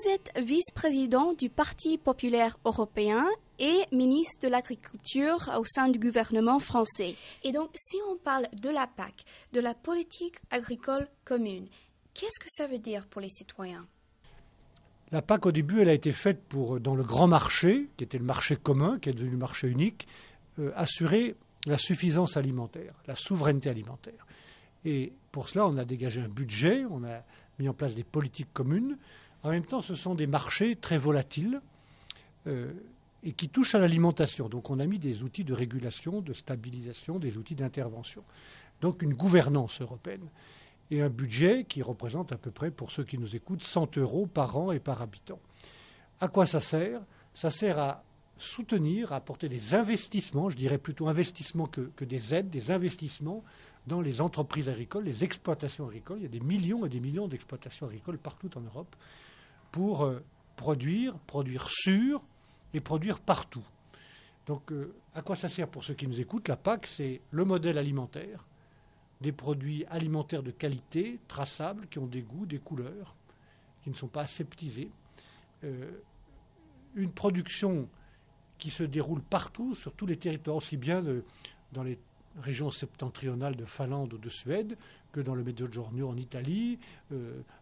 êtes vice-président du Parti populaire européen et ministre de l'Agriculture au sein du gouvernement français. Et donc, si on parle de la PAC, de la politique agricole commune, qu'est-ce que ça veut dire pour les citoyens ? La PAC, au début, elle a été faite pour, dans le grand marché, qui était le marché commun, qui est devenu le marché unique, assurer la suffisance alimentaire, la souveraineté alimentaire. Et pour cela, on a dégagé un budget, on a mis en place des politiques communes. En même temps, ce sont des marchés très volatiles et qui touchent à l'alimentation. Donc on a mis des outils de régulation, de stabilisation, des outils d'intervention. Donc une gouvernance européenne. Et un budget qui représente à peu près, pour ceux qui nous écoutent, 100 € par an et par habitant. À quoi ça sert ? Ça sert à soutenir, à apporter des investissements, je dirais plutôt investissements que des aides, des investissements dans les entreprises agricoles, les exploitations agricoles. Il y a des millions et des millions d'exploitations agricoles partout en Europe pour produire sûr et produire partout. Donc à quoi ça sert pour ceux qui nous écoutent ? La PAC, c'est le modèle alimentaire, des produits alimentaires de qualité, traçables, qui ont des goûts, des couleurs, qui ne sont pas aseptisés. Une production qui se déroule partout, sur tous les territoires, aussi bien dans les régions septentrionales de Finlande ou de Suède que dans le Mezzogiorno en Italie,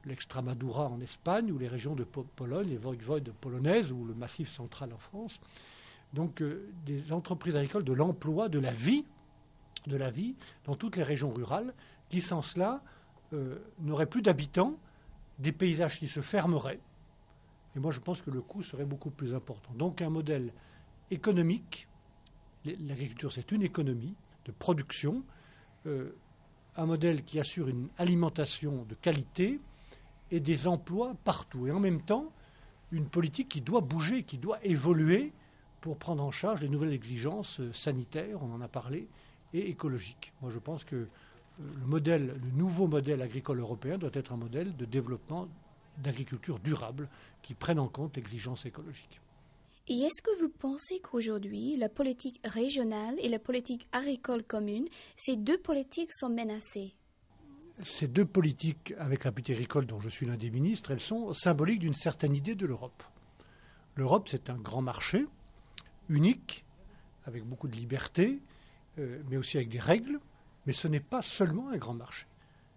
l'Extremadura en Espagne ou les régions de Pologne, les voïvodes polonaises ou le Massif central en France. Donc des entreprises agricoles, de l'emploi, de la vie dans toutes les régions rurales qui, sans cela, n'auraient plus d'habitants, des paysages qui se fermeraient. Et moi, je pense que le coût serait beaucoup plus important. Donc un modèle économique, l'agriculture c'est une économie de production, un modèle qui assure une alimentation de qualité et des emplois partout. Et en même temps, une politique qui doit bouger, qui doit évoluer pour prendre en charge les nouvelles exigences sanitaires, on en a parlé, et écologiques. Moi je pense que le nouveau modèle agricole européen doit être un modèle de développement d'agriculture durable qui prenne en compte l'exigence écologique. Et est-ce que vous pensez qu'aujourd'hui, la politique régionale et la politique agricole commune, ces deux politiques sont menacées ? Ces deux politiques, avec la politique agricole dont je suis l'un des ministres, elles sont symboliques d'une certaine idée de l'Europe. L'Europe, c'est un grand marché, unique, avec beaucoup de liberté, mais aussi avec des règles. Mais ce n'est pas seulement un grand marché.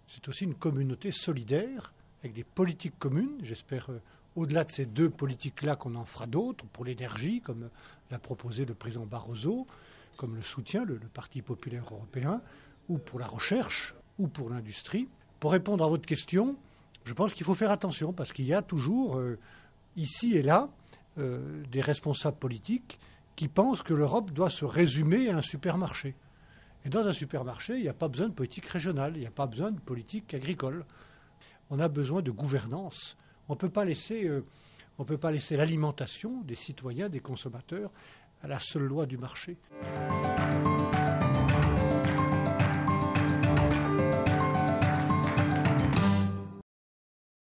C'est aussi une communauté solidaire, avec des politiques communes. J'espère, au-delà de ces deux politiques-là, qu'on en fera d'autres, pour l'énergie, comme l'a proposé le président Barroso, comme le soutient le Parti populaire européen, ou pour la recherche, ou pour l'industrie. Pour répondre à votre question, je pense qu'il faut faire attention, parce qu'il y a toujours, ici et là, des responsables politiques qui pensent que l'Europe doit se résumer à un supermarché. Et dans un supermarché, il n'y a pas besoin de politique régionale, il n'y a pas besoin de politique agricole. On a besoin de gouvernance. On ne peut pas laisser l'alimentation des citoyens, des consommateurs, à la seule loi du marché.